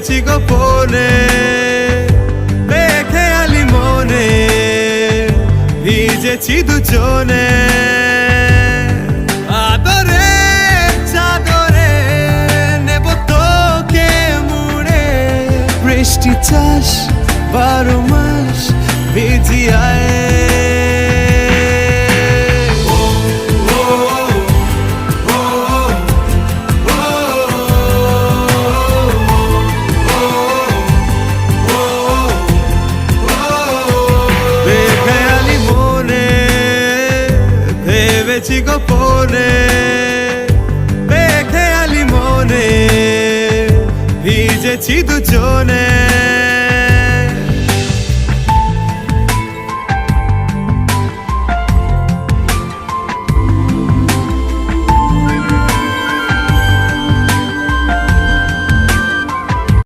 ভেবেছি গোপনে বেখেয়ালি মনে ভিজেছি দুজনে আদরে চাদরে নেব তোকে মুড়ে বৃষ্টি চাষ 12 মাস ভিজিয়ায় ভেবেছি গোপনে বেখেয়ালি মনে ভিজেছি দুজনে